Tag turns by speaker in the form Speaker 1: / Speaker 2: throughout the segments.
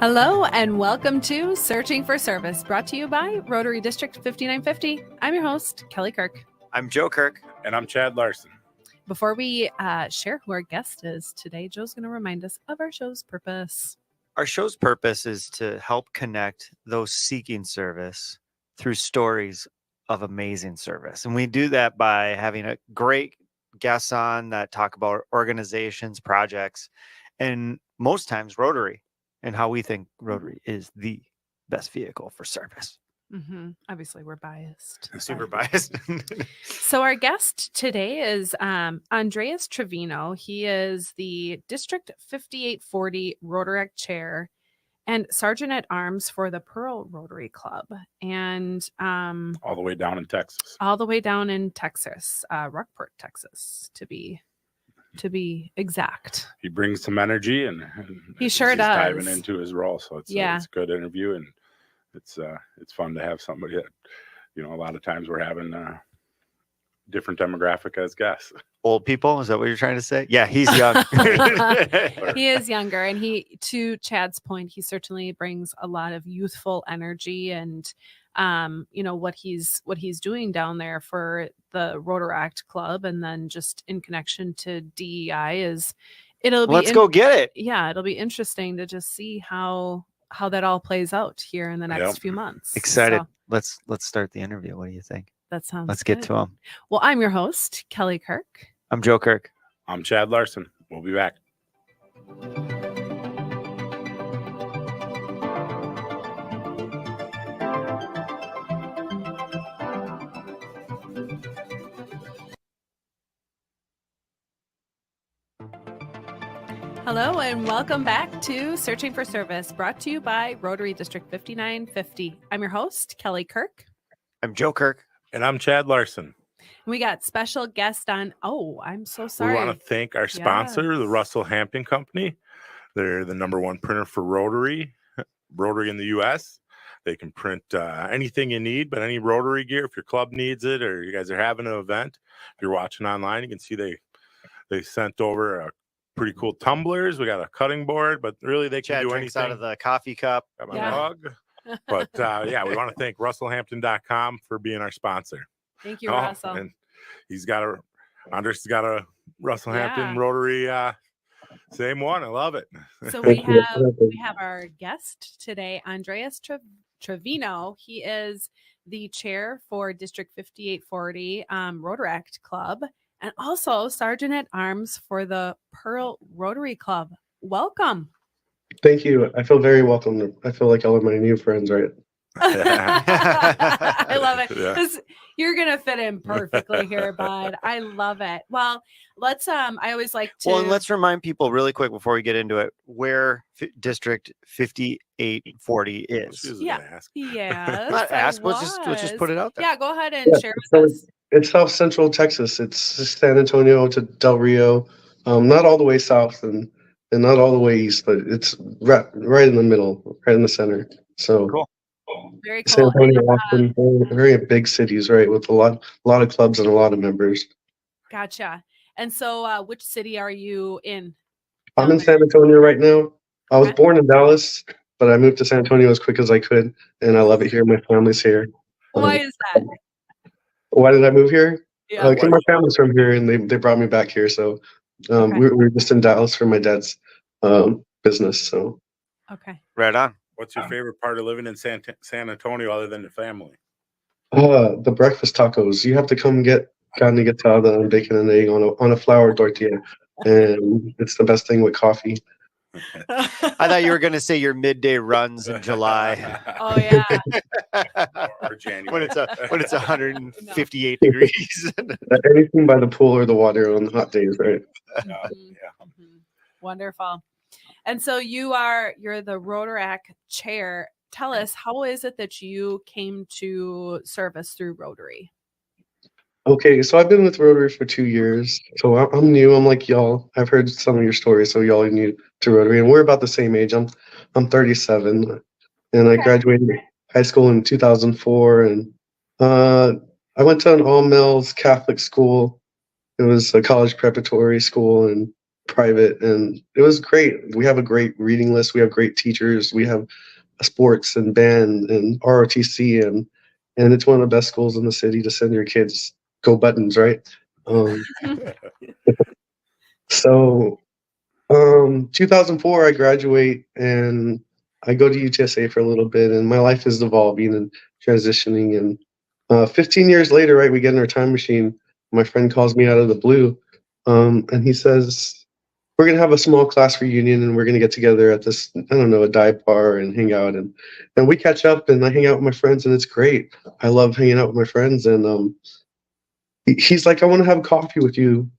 Speaker 1: Hello and welcome to Searching for Service, brought to you by Rotary District 5950. I'm your host, Kelly Kirk.
Speaker 2: I'm Joe Kirk.
Speaker 3: And I'm Chad Larson.
Speaker 1: Before we share who our guest is today, Joe's going to remind us of our show's purpose.
Speaker 2: Our show's purpose is to help connect those seeking service through stories of amazing service. And we do that by having a great guests on that talk about organizations, projects, and most times Rotary and how we think Rotary is the best vehicle for service.
Speaker 1: Obviously, we're biased.
Speaker 2: Super biased.
Speaker 1: So our guest today is Andreas Trevino. He is the District 5840 Rotaract Chair and Sergeant at Arms for the Pearl Rotary Club. And
Speaker 3: all the way down in Texas.
Speaker 1: Rockport, Texas, to be exact.
Speaker 3: He brings some energy and
Speaker 1: he sure
Speaker 3: he's
Speaker 1: does.
Speaker 3: diving into his role. So it's a good interview, and it's fun to have somebody that, a lot of times we're having different demographic as guests.
Speaker 2: Old people, is that what you're trying to say? Yeah, he's young.
Speaker 1: He is younger, and to Chad's point, he certainly brings a lot of youthful energy, and what he's doing down there for the Rotaract Club, and then just in connection to DEI
Speaker 2: let's go get it.
Speaker 1: Yeah, it'll be interesting to just see how that all plays out here in the next few months.
Speaker 2: Excited. So, let's start the interview. What do you think?
Speaker 1: That sounds
Speaker 2: Let's
Speaker 1: good.
Speaker 2: Get to him.
Speaker 1: Well, I'm your host, Kelly Kirk.
Speaker 2: I'm Joe Kirk.
Speaker 3: I'm Chad Larson. We'll be back.
Speaker 1: Hello and welcome back to Searching for Service, brought to you by Rotary District 5950. I'm your host, Kelly Kirk.
Speaker 2: I'm Joe Kirk.
Speaker 3: And I'm Chad Larson.
Speaker 1: We got special guest on. Oh, I'm so sorry.
Speaker 3: We want to thank our sponsor, the Russell Hampton Company. They're the #1 printer for Rotary in the U.S. They can print anything you need, but any Rotary gear, if your club needs it or you guys are having an event, if you're watching online, you can see they sent over a pretty cool tumblers. We got a cutting board, but really they can do anything.
Speaker 2: Out of the coffee cup.
Speaker 3: Got my mug. But we want to thank russellhampton.com for being our sponsor.
Speaker 1: Thank you, Russell.
Speaker 3: And Andres got a Russell Hampton Rotary, same one. I love it.
Speaker 1: So we have our guest today, Andreas Trevino. He is the chair for District 5840 Rotaract Club, and also Sergeant at Arms for the Pearl Rotary Club. Welcome.
Speaker 4: Thank you. I feel very welcome. I feel like all of my new friends, right?
Speaker 1: I love it. Because you're going to fit in perfectly here, bud. I love it. Well, let's, I always like to.
Speaker 2: Well, and let's remind people really quick before we get into it, where District 5840 is.
Speaker 1: Yes.
Speaker 2: Not ask, let's just put it out there.
Speaker 1: Yeah, go ahead and share with us.
Speaker 4: It's South Central Texas. It's San Antonio to Del Rio. Not all the way south and not all the way east, but it's right in the middle, right in the center. So
Speaker 2: cool.
Speaker 1: Very cool.
Speaker 4: San Antonio, Austin, very big cities, right, with a lot of clubs and a lot of members.
Speaker 1: Gotcha. And so, which city are you in?
Speaker 4: I'm in San Antonio right now. I was born in Dallas, but I moved to San Antonio as quick as I could, and I love it here. My family's here.
Speaker 1: Why is that?
Speaker 4: Why did I move here?
Speaker 1: Yeah.
Speaker 4: Because my family's from here, and they brought me back here. So we were just in Dallas for my dad's business. So
Speaker 2: right on.
Speaker 3: What's your favorite part of living in San Antonio other than the family?
Speaker 4: The breakfast tacos. You have to come get carne asada and bacon and egg on a flour tortilla, and it's the best thing with coffee.
Speaker 2: I thought you were going to say your midday runs in July.
Speaker 1: Oh yeah.
Speaker 3: or January
Speaker 2: when it's 158 degrees.
Speaker 4: Anything by the pool or the water on the hot days, right?
Speaker 1: Wonderful. And so you're the Rotaract chair. Tell us, how is it that you came to service through Rotary?
Speaker 4: Okay, so I've been with Rotary for 2 years. So I'm new. I'm like y'all. I've heard some of your stories, so y'all are new to Rotary, and we're about the same age. I'm 37, and I graduated high school in 2004, and I went to an all-males Catholic school. It was a college preparatory school, and private, and it was great. We have a great reading list. We have great teachers. We have sports and band and ROTC, and it's one of the best schools in the city to send your kids. Go Buttons, right? Um, so 2004, I graduate and I go to UTSA for a little bit, and my life is evolving and transitioning. And 15 years later, right, we get in our time machine. My friend calls me out of the blue, and he says, "We're gonna have a small class reunion, and we're gonna get together at this, I don't know, a dive bar and hang out." And we catch up, and I hang out with my friends, and it's great. I love hanging out with my friends, and he's like, "I want to have coffee with you."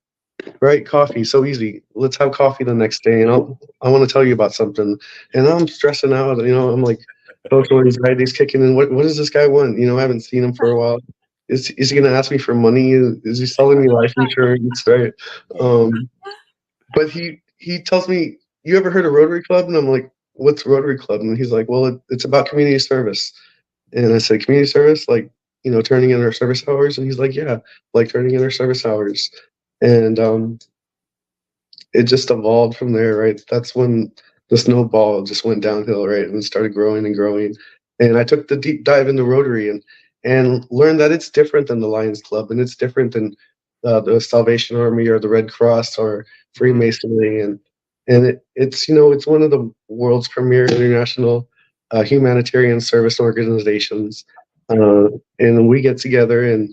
Speaker 4: Right, coffee, so easy. Let's have coffee the next day, and I want to tell you about something. And I'm stressing out, I'm like, social anxiety's kicking in. What does this guy want? I haven't seen him for a while. Is he gonna ask me for money? Is he selling me life insurance? Right. But he tells me, "You ever heard of Rotary Club?" And I'm like, "What's Rotary Club?" And he's like, "Well, it's about community service." And I said, "Community service, like, turning in our service hours?" And he's like, "Yeah, like turning in our service hours." And it just evolved from there, right? That's when the snowball just went downhill, right? And started growing and growing. And I took the deep dive into Rotary and learned that it's different than the Lions Club, and it's different than the Salvation Army or the Red Cross or Freemasonry, and it's one of the world's premier international humanitarian service organizations, and we get together, and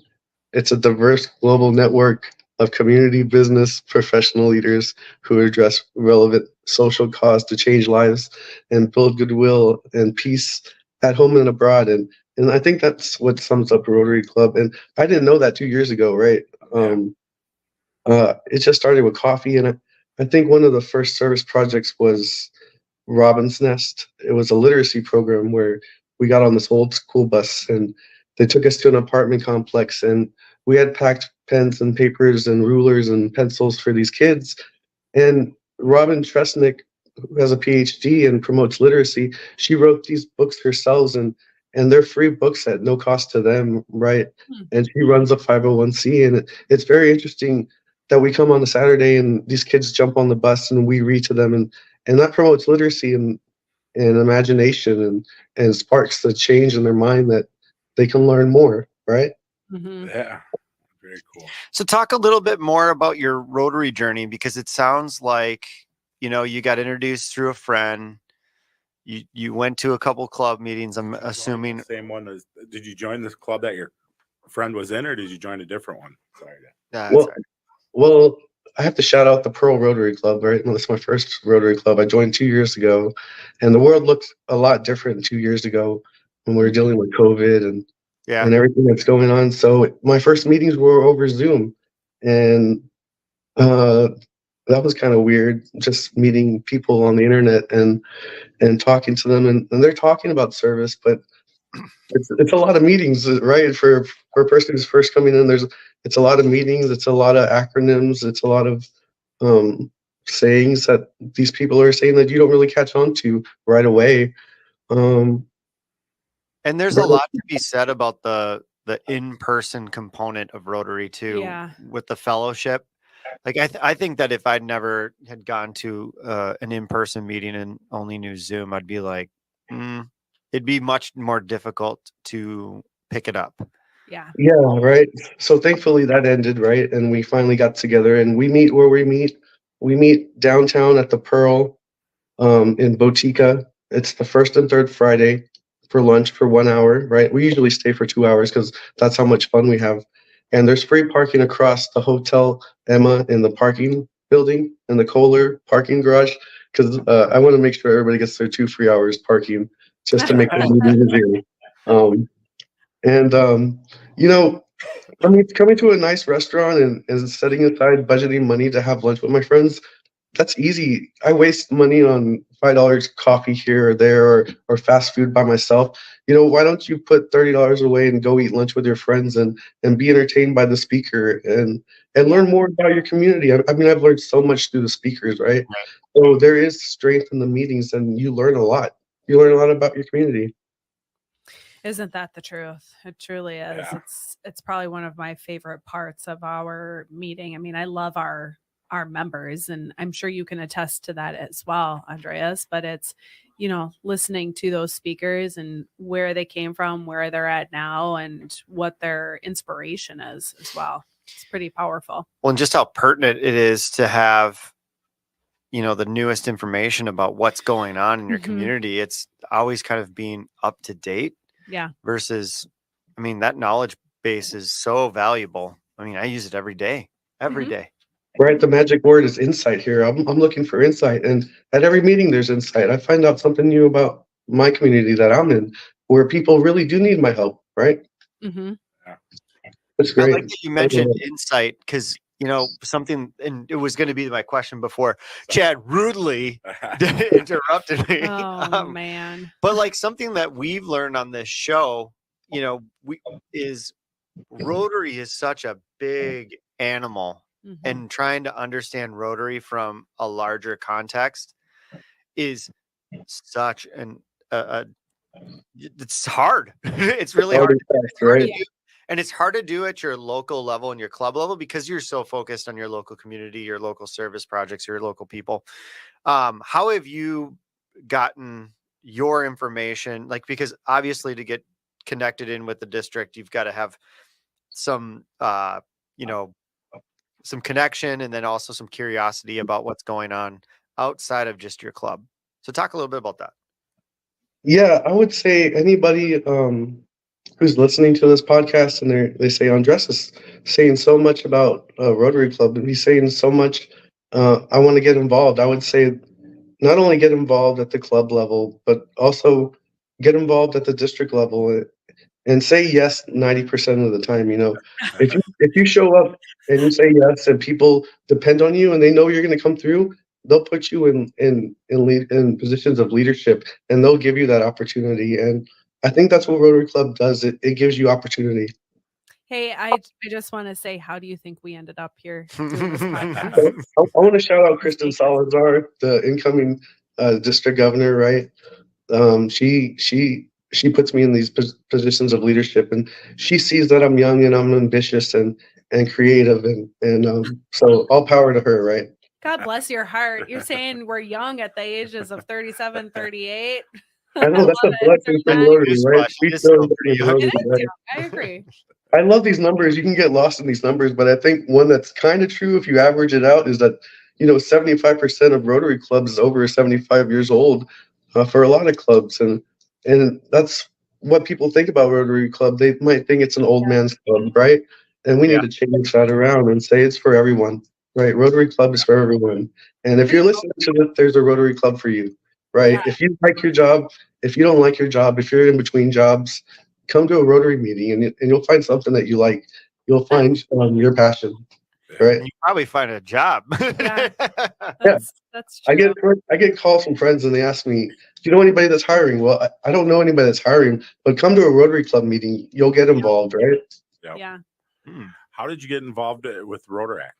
Speaker 4: it's a diverse global network of community, business, professional leaders who address relevant social cause to change lives and build goodwill and peace at home and abroad. And I think that's what sums up Rotary Club. And I didn't know that 2 years ago, right? It just started with coffee, and I think one of the first service projects was Robin's Nest. It was a literacy program where we got on this old school bus and they took us to an apartment complex, and we had packed pens and papers and rulers and pencils for these kids. And Robin Tresnick, who has a PhD and promotes literacy, she wrote these books herself, and they're free books at no cost to them, right? And she runs a 501c, and it's very interesting that we come on a Saturday and these kids jump on the bus and we read to them, and that promotes literacy and imagination and sparks the change in their mind that they can learn more, right?
Speaker 3: Yeah, very cool.
Speaker 2: So talk a little bit more about your Rotary journey, because it sounds like, you got introduced through a friend. You went to a couple club meetings, I'm assuming.
Speaker 3: The same one as, did you join this club that your friend was in, or did you join a different one? Sorry.
Speaker 4: Well, I have to shout out the Pearl Rotary Club, right? Well, it's my first Rotary Club. I joined 2 years ago, and the world looked a lot different 2 years ago when we were dealing with COVID and everything that's going on. So my first meetings were over Zoom, and that was kind of weird, just meeting people on the internet and talking to them, and they're talking about service, but it's a lot of meetings, right? For a person who's first coming in, it's a lot of meetings, it's a lot of acronyms, it's a lot of sayings that these people are saying that you don't really catch on to right away.
Speaker 2: And there's a lot to be said about the in-person component of Rotary too, with the fellowship. Like I think that if I'd never had gone to an in-person meeting and only knew Zoom, I'd be like, it'd be much more difficult to pick it up.
Speaker 1: Yeah,
Speaker 4: right. So thankfully that ended, right? And we finally got together, and we meet where we meet. We meet downtown at the Pearl in Botica. It's the first and third Friday for lunch for 1 hour, right? We usually stay for 2 hours because that's how much fun we have. And there's free parking across the Hotel Emma in the parking building and the Kohler parking garage, because I want to make sure everybody gets their 2 free hours parking just to make the meeting easier. Coming to a nice restaurant and setting aside budgeting money to have lunch with my friends, that's easy. I waste money on $5 coffee here or there or fast food by myself. Why don't you put $30 away and go eat lunch with your friends and be entertained by the speaker and learn more about your community? I mean, I've learned so much through the speakers, right? So there is strength in the meetings, and you learn a lot. You learn a lot about your community.
Speaker 1: Isn't that the truth? It truly is.
Speaker 3: Yeah.
Speaker 1: It's probably one of my favorite parts of our meeting. I mean, I love our our members. And I'm sure you can attest to that as well, Andreas, but it's, listening to those speakers and where they came from, where they're at now, and what their inspiration is as well. It's pretty powerful.
Speaker 2: Well, and just how pertinent it is to have, the newest information about what's going on in your community. It's always kind of being up to date.
Speaker 1: Yeah.
Speaker 2: Versus, that knowledge base is so valuable. I use it every day, every day.
Speaker 4: Right. The magic word is insight here. I'm looking for insight. And at every meeting, there's insight. I find out something new about my community that I'm in, where people really do need my help. Right.
Speaker 1: Mm-hmm.
Speaker 4: That's great.
Speaker 2: I like that you mentioned insight, because something, and it was going to be my question before Chad rudely interrupted me.
Speaker 1: Oh man.
Speaker 2: But like something that we've learned on this show, Rotary is such a big animal, and trying to understand Rotary from a larger context is such it's hard. It's really hard. It's hard to do. And it's hard to do at your local level and your club level, because you're so focused on your local community, your local service projects, your local people. How have you gotten your information? Like, because obviously to get connected in with the district, you've got to have some, some connection, and then also some curiosity about what's going on outside of just your club. So talk a little bit about that.
Speaker 4: Yeah, I would say anybody who's listening to this podcast and they say Andres is saying so much about Rotary Club, and he's saying so much, I want to get involved. I would say not only get involved at the club level, but also get involved at the district level, and say yes 90% of the time. If you show up and you say yes, and people depend on you and they know you're going to come through, they'll put you in positions of leadership, and they'll give you that opportunity. And I think that's what Rotary Club does. It gives you opportunity.
Speaker 1: Hey, I just want to say, how do you think we ended up here doing this podcast?
Speaker 4: I want to shout out Kristen Salazar, the incoming district governor. Right, she puts me in these positions of leadership, and she sees that I'm young and I'm ambitious and creative, and so all power to her. Right.
Speaker 1: God bless your heart. You're saying we're young at the ages of 37, 38.
Speaker 4: I know that's a blessing from Rotary, right? I
Speaker 1: agree.
Speaker 4: I love these numbers. You can get lost in these numbers, but I think one that's kind of true if you average it out is that 75% of Rotary clubs is over 75 years old for a lot of clubs, and that's what people think about Rotary Club. They might think it's an old man's club, right? And we need to change that around and say it's for everyone, right? Rotary Club is for everyone. And if you're listening to this, there's a Rotary Club for you. Right. Yeah. If you like your job, if you don't like your job, if you're in between jobs, come to a Rotary meeting and you'll find something that you like. You'll find your passion. Right.
Speaker 2: You probably find a job.
Speaker 1: Yeah. That's
Speaker 4: true. I get calls from friends and they ask me, do you know anybody that's hiring? Well, I don't know anybody that's hiring, but come to a Rotary Club meeting. You'll get involved. Right.
Speaker 3: Yep.
Speaker 1: Yeah.
Speaker 3: How did you get involved with Rotaract?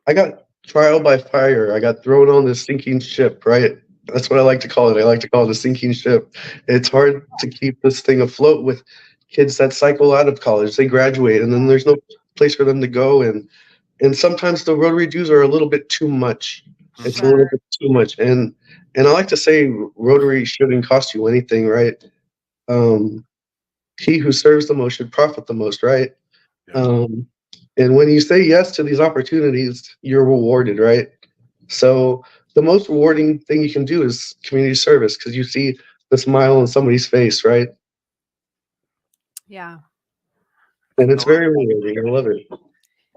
Speaker 4: I got trial by fire. I got thrown on this sinking ship, right? That's what I like to call it. I like to call it a sinking ship. It's hard to keep this thing afloat with kids that cycle out of college. They graduate and then there's no place for them to go. And sometimes the Rotary dues are a little bit too much. It's a little bit too much. And I like to say Rotary shouldn't cost you anything, right? He who serves the most should profit the most, right? Yeah. And when you say yes to these opportunities, you're rewarded, right? So the most rewarding thing you can do is community service, because you see the smile on somebody's face, right?
Speaker 1: Yeah.
Speaker 4: And it's very rewarding. I love it.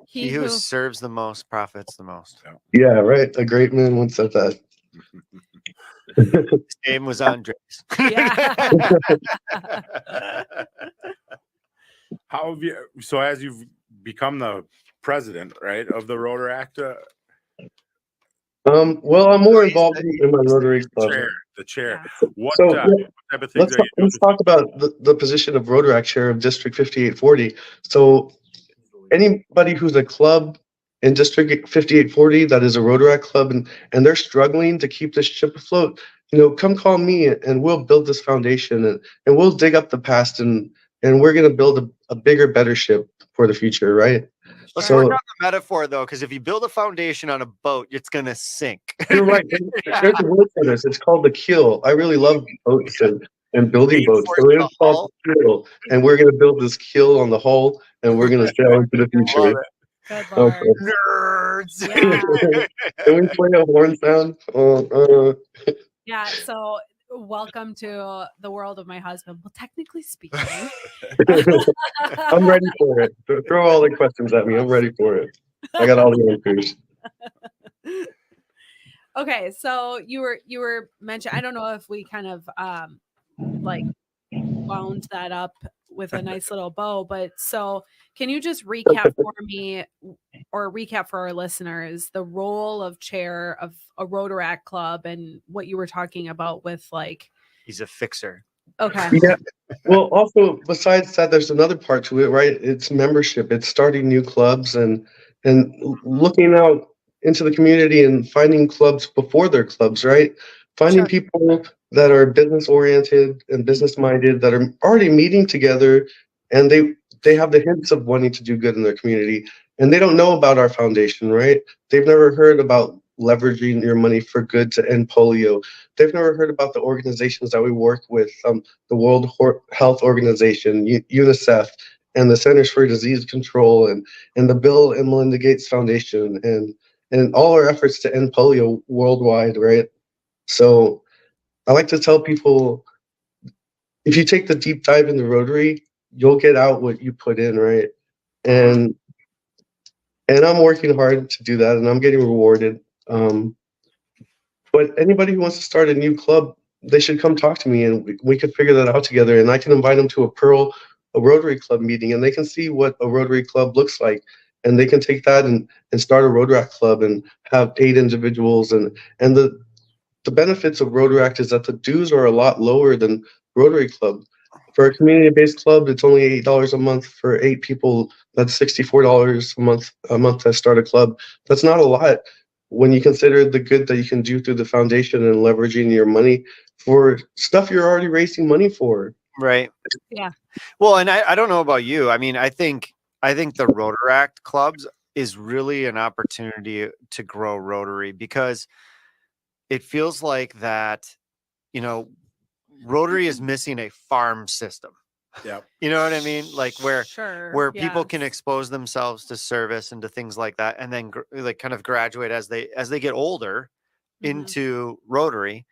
Speaker 2: He who serves the most profits the most.
Speaker 4: Yeah, right. A great man once said that.
Speaker 2: His name was Andres.
Speaker 1: Yeah.
Speaker 3: How have you? So as you've become the president, right, of the Rotaract?
Speaker 4: Well, I'm more involved in my Rotary Club.
Speaker 3: The chair.
Speaker 1: Yeah.
Speaker 3: What type of things
Speaker 4: let's talk about the position of Rotaract chair of District 5840. So anybody who's a club in District 5840 that is a Rotaract club and they're struggling to keep this ship afloat, come call me and we'll build this foundation and we'll dig up the past and we're going to build a bigger, better ship for the future, right?
Speaker 2: Let's
Speaker 4: So-
Speaker 2: work on the metaphor though, because if you build a foundation on a boat, it's gonna sink.
Speaker 4: You're right. There's a word for this. It's called the keel. I really love boats and building boats. So
Speaker 2: Reinforce
Speaker 4: it's
Speaker 2: the
Speaker 4: called the keel. And we're going to build this keel on the hull, and we're going to sail into the future.
Speaker 2: Love it.
Speaker 1: Good Lord.
Speaker 4: Okay.
Speaker 2: Nerds.
Speaker 1: Yeah.
Speaker 4: Can we play a horn sound?
Speaker 1: Yeah. So welcome to the world of my husband. Well, technically speaking,
Speaker 4: I'm ready for it. Throw all the questions at me. I'm ready for it. I got all the answers.
Speaker 1: Okay, so you were mentioning, I don't know if we kind of like wound that up with a nice little bow, but so can you just recap for me or recap for our listeners the role of chair of a Rotaract club and what you were talking about with like
Speaker 2: He's a fixer.
Speaker 1: okay.
Speaker 4: Yeah. Well, also besides that, there's another part to it, right? It's membership. It's starting new clubs and looking out into the community and finding clubs before their clubs, right? Finding
Speaker 1: Sure.
Speaker 4: people that are business oriented and business minded that are already meeting together, and they have the hints of wanting to do good in their community, and they don't know about our foundation, right? They've never heard about leveraging your money for good to end polio. They've never heard about the organizations that we work with, the World Health Organization, UNICEF, and the Centers for Disease Control, and the Bill and Melinda Gates Foundation, and all our efforts to end polio worldwide, right? So I like to tell people, if you take the deep dive into Rotary, you'll get out what you put in, right? And I'm working hard to do that, and I'm getting rewarded. But anybody who wants to start a new club, they should come talk to me, and we could figure that out together. And I can invite them to a Rotary Club meeting, and they can see what a Rotary Club looks like, and they can take that and start a Rotaract club and have 8 individuals. And the benefits of Rotaract is that the dues are a lot lower than Rotary Club. For a community-based club, it's only $8 a month. For 8 people, that's $64 a month to start a club. That's not a lot when you consider the good that you can do through the foundation and leveraging your money for stuff you're already raising money for.
Speaker 2: Right.
Speaker 1: Yeah.
Speaker 2: Well, and I don't know about you. I mean, I think the Rotaract clubs is really an opportunity to grow Rotary, because it feels like that, you know, Rotary is missing a farm system.
Speaker 3: Yeah.
Speaker 2: You know what I mean? Like where people can
Speaker 1: yes.
Speaker 2: expose themselves to service and to things like that, and then like kind of graduate as they get older into Rotary.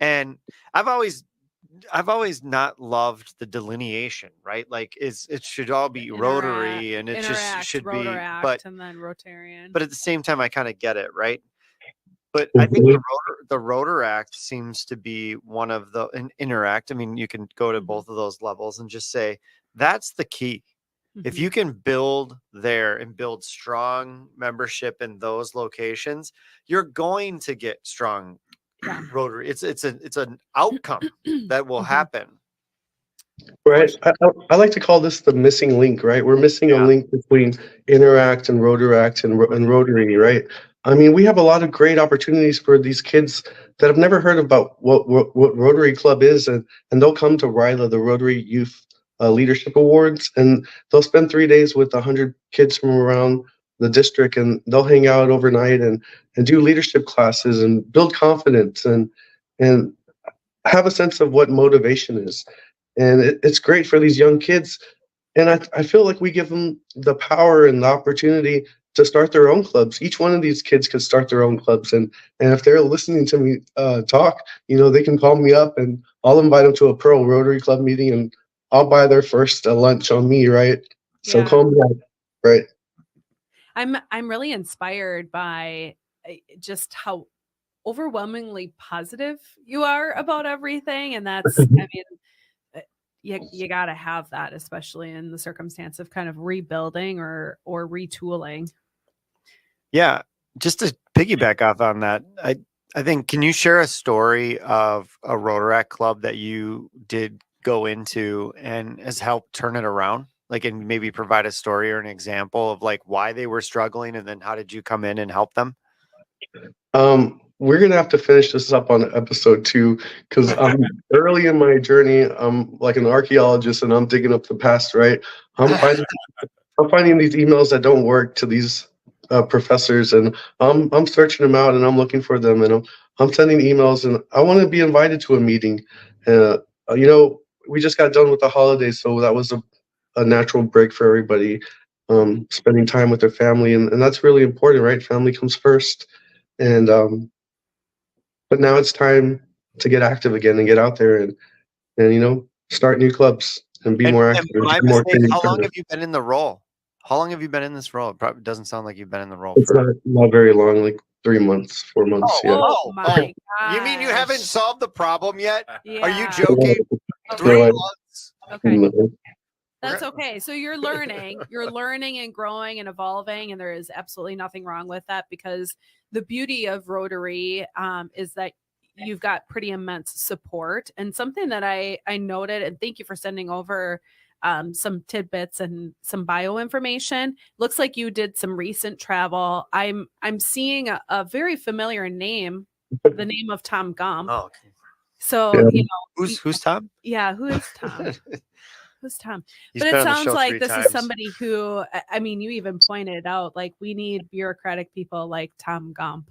Speaker 2: And I've always not loved the delineation, right? Like it should all be Rotary, and it just should
Speaker 1: Rotaract,
Speaker 2: be, but
Speaker 1: and then Rotarian.
Speaker 2: But at the same time, I kind of get it, right? But I think the Rotaract seems to be one of the Interact. I mean, you can go to both of those levels and just say that's the key. If you can build there and build strong membership in those locations, you're going to get strong Rotary. It's an outcome that will happen.
Speaker 4: Right. I like to call this the missing link, right? We're missing a link between Interact and Rotaract and Rotary, right? I mean, we have a lot of great opportunities for these kids that have never heard about what Rotary Club is, and they'll come to RILA, the Rotary Youth Leadership Awards, and they'll spend 3 days with 100 kids from around the district, and they'll hang out overnight and do leadership classes and build confidence and have a sense of what motivation is. And it's great for these young kids. And I feel like we give them the power and the opportunity to start their own clubs. Each one of these kids could start their own clubs. And if they're listening to me talk, they can call me up, and I'll invite them to a Pearl Rotary Club meeting, and I'll buy their first lunch on me, right? So call me up, right?
Speaker 1: I'm really inspired by just how overwhelmingly positive you are about everything. And that's, I mean, you got to have that, especially in the circumstance of kind of rebuilding or retooling. Yeah.
Speaker 2: Just to piggyback off on that, I think, can you share a story of a Rotaract club that you did go into and has helped turn it around? Like, and maybe provide a story or an example of like why they were struggling, and then how did you come in and help them?
Speaker 4: We're gonna have to finish this up on episode 2, because I'm early in my journey. I'm like an archaeologist, and I'm digging up the past, right? I'm I'm finding these emails that don't work to these professors, and I'm searching them out and I'm looking for them, and I'm sending emails, and I want to be invited to a meeting. Uh, we just got done with the holidays, so that was a natural break for everybody, spending time with their family, and that's really important, right? Family comes first, and but now it's time to get active again and get out there and start new clubs and be more active.
Speaker 2: My
Speaker 4: more
Speaker 2: mistake, how long have you been in the role? How long have you been in this role? It probably doesn't sound like you've been in the role
Speaker 4: It's not very long, like 3 months, 4 months. Yeah.
Speaker 1: Oh my
Speaker 2: You mean you haven't
Speaker 1: gosh.
Speaker 2: solved the problem yet? Are you
Speaker 1: Yeah.
Speaker 2: joking?
Speaker 1: Okay.
Speaker 2: 3 months?
Speaker 1: Okay. That's okay. So you're learning and growing and evolving, and there is absolutely nothing wrong with that, because the beauty of Rotary is that you've got pretty immense support. And something that I noted, and thank you for sending over some tidbits and some bio information. Looks like you did some recent travel. I'm seeing a very familiar name, the name of Tom Gump.
Speaker 2: Oh, okay.
Speaker 1: So
Speaker 2: who's Tom?
Speaker 1: Yeah, who is Tom? Who's Tom?
Speaker 2: He's
Speaker 1: But
Speaker 2: been
Speaker 1: it
Speaker 2: on the
Speaker 1: sounds
Speaker 2: show
Speaker 1: like
Speaker 2: 3
Speaker 1: this
Speaker 2: times.
Speaker 1: is somebody who, I mean, you even pointed out, like, we need bureaucratic people like Tom Gump.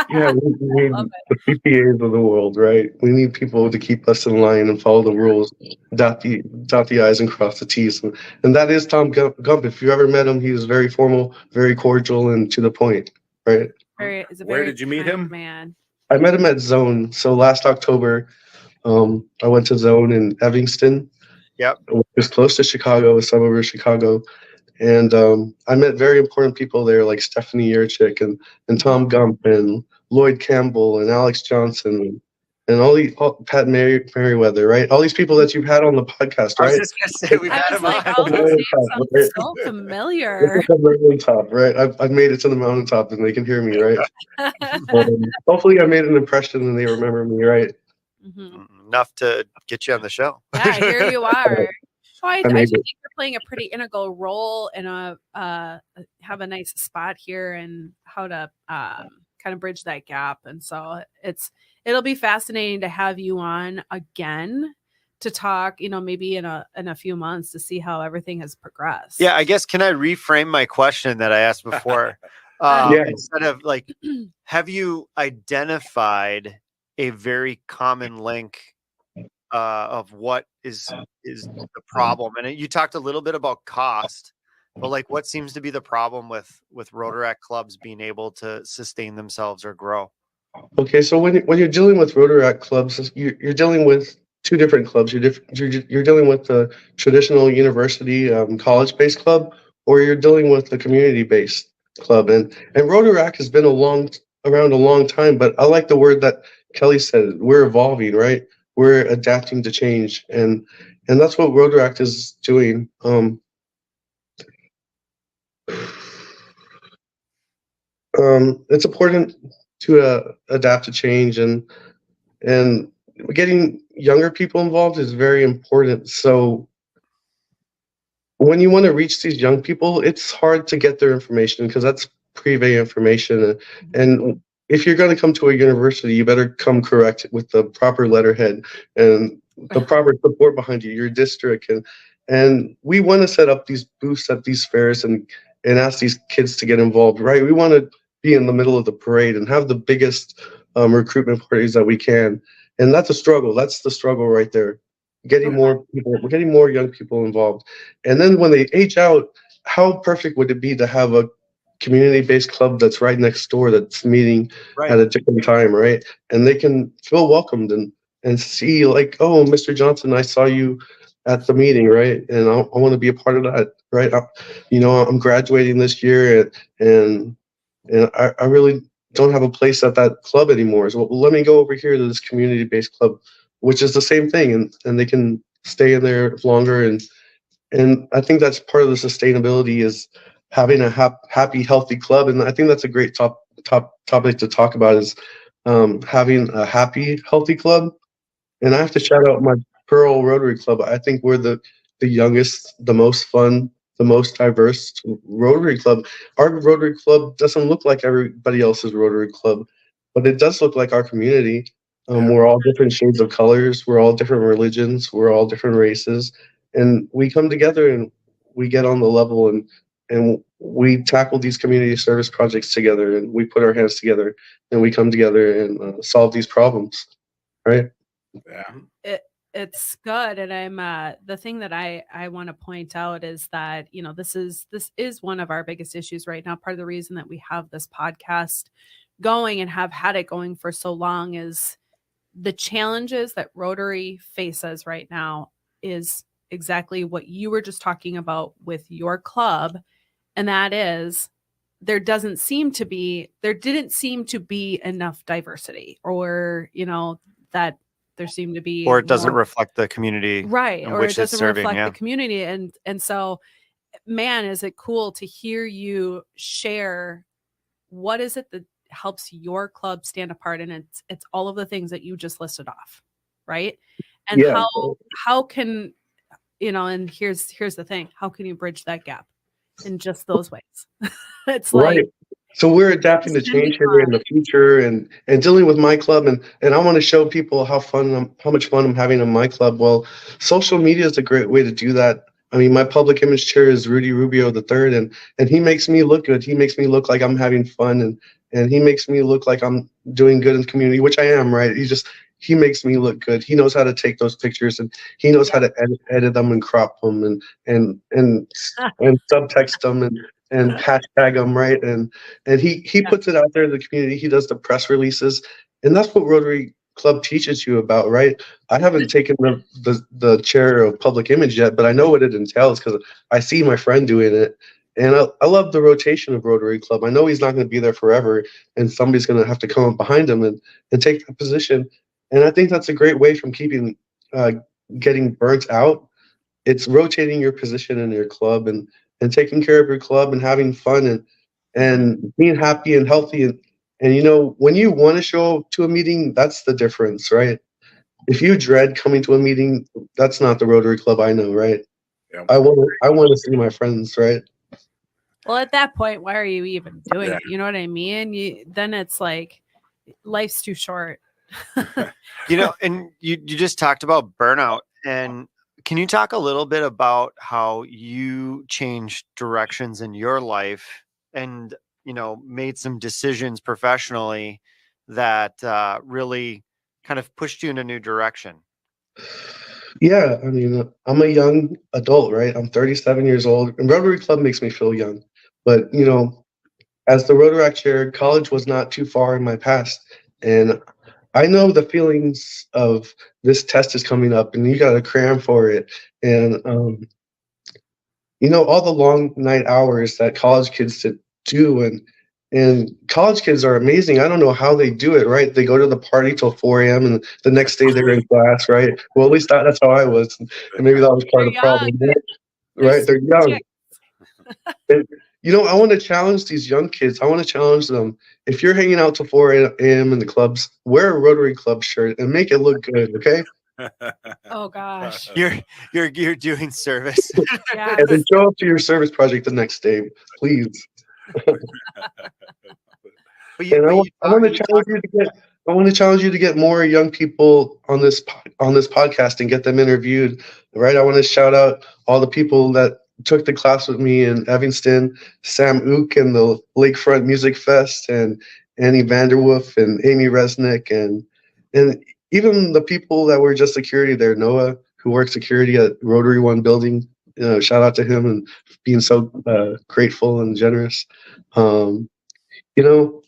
Speaker 4: Yeah, we need the PPAs of the world, right? We need people to keep us in line and follow the rules, dot the I's and cross the T's. And that is Tom Gump. If you ever met him, he is very formal, very cordial, and to the point, right?
Speaker 3: Where did you meet him?
Speaker 1: Man.
Speaker 4: I met him at Zone. So last October, I went to Zone in Evanston.
Speaker 2: Yep.
Speaker 4: It was close to Chicago, a suburb of Chicago. And I met very important people there, like Stephanie Yerchik and Tom Gump and Lloyd Campbell and Alex Johnson and Pat Merriweather, right? All these people that you've had on the podcast,
Speaker 2: I was
Speaker 4: right?
Speaker 2: just gonna say we've
Speaker 1: I
Speaker 2: had
Speaker 1: was
Speaker 2: him
Speaker 1: like,
Speaker 2: on.
Speaker 1: all those names sound so familiar.
Speaker 4: It's the mountaintop, right? I've made it to the mountaintop and they can hear me, right? Hopefully I made an impression and they remember me, right?
Speaker 2: Enough to get you on the show.
Speaker 1: Yeah, here you are. So I
Speaker 4: made
Speaker 1: think
Speaker 4: it.
Speaker 1: you're playing a pretty integral role and have a nice spot here and how to kind of bridge that gap. And so it'll be fascinating to have you on again to talk, maybe in a few months to see how everything has progressed.
Speaker 2: Yeah, I guess, can I reframe my question that I asked before? Instead of like, have you identified a very common link of what is the problem? And you talked a little bit about cost, but like, what seems to be the problem with Rotaract clubs being able to sustain themselves or grow?
Speaker 4: Okay, so when you're dealing with Rotaract clubs, you're dealing with two different clubs. You're dealing with the traditional university college-based club, or you're dealing with the community-based club. And Rotaract has been around a long time, but I like the word that Kelly said. We're evolving, right? We're adapting to change, and that's what Rotaract is doing. It's important to adapt to change, and getting younger people involved is very important. So when you want to reach these young people, it's hard to get their information because that's privé information. And if you're going to come to a university, you better come correct with the proper letterhead and the proper support behind you, your district. And we want to set up these booths at these fairs and ask these kids to get involved, right? We want to be in the middle of the parade and have the biggest recruitment parties that we can. And that's a struggle. That's the struggle right there. Getting more people, we're getting more young people involved. And then when they age out, how perfect would it be to have a community-based club that's right next door that's meeting at a different time, right? And they can feel welcomed and see like, oh, Mr. Johnson, I saw you at the meeting, right? And I want to be a part of that, right? I'm graduating this year, and I really don't have a place at that club anymore. So let me go over here to this community-based club, which is the same thing, and they can stay in there longer. And I think that's part of the sustainability is having a happy, healthy club. And I think that's a great topic to talk about is having a happy, healthy club. And I have to shout out my Pearl Rotary Club. I think we're the youngest, the most fun, the most diverse Rotary Club. Our Rotary Club doesn't look like everybody else's Rotary Club, but it does look like our community. We're all different shades of colors. We're all different religions. We're all different races. And we come together and we get on the level and we tackle these community service projects together, and we put our hands together and we come together and solve these problems, right?
Speaker 3: Yeah.
Speaker 1: It's good. And I'm the thing that I want to point out is that, you know, this is one of our biggest issues right now. Part of the reason that we have this podcast going and have had it going for so long is the challenges that Rotary faces right now is exactly what you were just talking about with your club. And that is there didn't seem to be enough diversity, or, you know, that there seemed to be,
Speaker 2: or it doesn't
Speaker 1: more,
Speaker 2: reflect the community,
Speaker 1: right,
Speaker 2: in
Speaker 1: or
Speaker 2: which
Speaker 1: it doesn't
Speaker 2: it's serving.
Speaker 1: reflect
Speaker 2: Yeah.
Speaker 1: the community. And so, man, is it cool to hear you share what is it that helps your club stand apart. And it's all of the things that you just listed off, right? And
Speaker 4: Yeah.
Speaker 1: how can, you know, and here's the thing, how can you bridge that gap in just those ways? It's like,
Speaker 4: Right. So we're adapting to
Speaker 1: it's gonna be
Speaker 4: change here in the future and dealing with my club, and I want to show people how much fun I'm having in my club. Well, social media is a great way to do that. I mean, my public image chair is Rudy Rubio the third, and he makes me look good. He makes me look like I'm having fun, and he makes me look like I'm doing good in the community, which I am, right? He makes me look good. He knows how to take those pictures, and he knows how to edit them and crop them and subtext them and hashtag them, right? And he puts it out there in the community. He does the press releases, and that's what Rotary Club teaches you about, right? I haven't taken the chair of public image yet, but I know what it entails because I see my friend doing it, and I love the rotation of Rotary Club. I know he's not going to be there forever, and somebody's going to have to come up behind him and take that position. And I think that's a great way from keeping getting burnt out. It's rotating your position in your club and taking care of your club and having fun and being happy and healthy and you know, when you want to show up to a meeting, that's the difference, right? If you dread coming to a meeting, that's not the Rotary Club I know, right?
Speaker 3: Yeah.
Speaker 4: I want to see my friends, right?
Speaker 1: Well, at that point, why are you even doing
Speaker 3: Yeah.
Speaker 1: it? You know what I mean? Then it's like life's too short.
Speaker 2: You know, and you just talked about burnout, and can you talk a little bit about how you changed directions in your life and, you know, made some decisions professionally that really kind of pushed you in a new direction?
Speaker 4: Yeah, I mean, I'm a young adult, right? I'm 37 years old, and Rotary Club makes me feel young. But, you know, as the Rotaract chair, college was not too far in my past. And I know the feelings of this test is coming up and you got to cram for it. And, you know, all the long night hours that college kids do. And college kids are amazing. I don't know how they do it, right? They go to the party till 4 a.m. and the next day they're in class, right? Well, at least that's how I was. And maybe that was part of the problem, right? They're young. And, you know, I want to challenge these young kids. I want to challenge them. If you're hanging out till 4 a.m. in the clubs, wear a Rotary Club shirt and make it look good, okay?
Speaker 1: Oh gosh.
Speaker 2: You're doing service.
Speaker 1: Yeah.
Speaker 4: And then show up to your service project the next day, please. And I want to challenge you to get more young people on this podcast and get them interviewed, right? I want to shout out all the people that took the class with me in Evanston, Sam Ook and the Lakefront Music Fest, and Annie Vanderwoof and Amy Resnick, and even the people that were just security there, Noah, who worked security at Rotary One building. Shout out to him and being so grateful and generous. You know,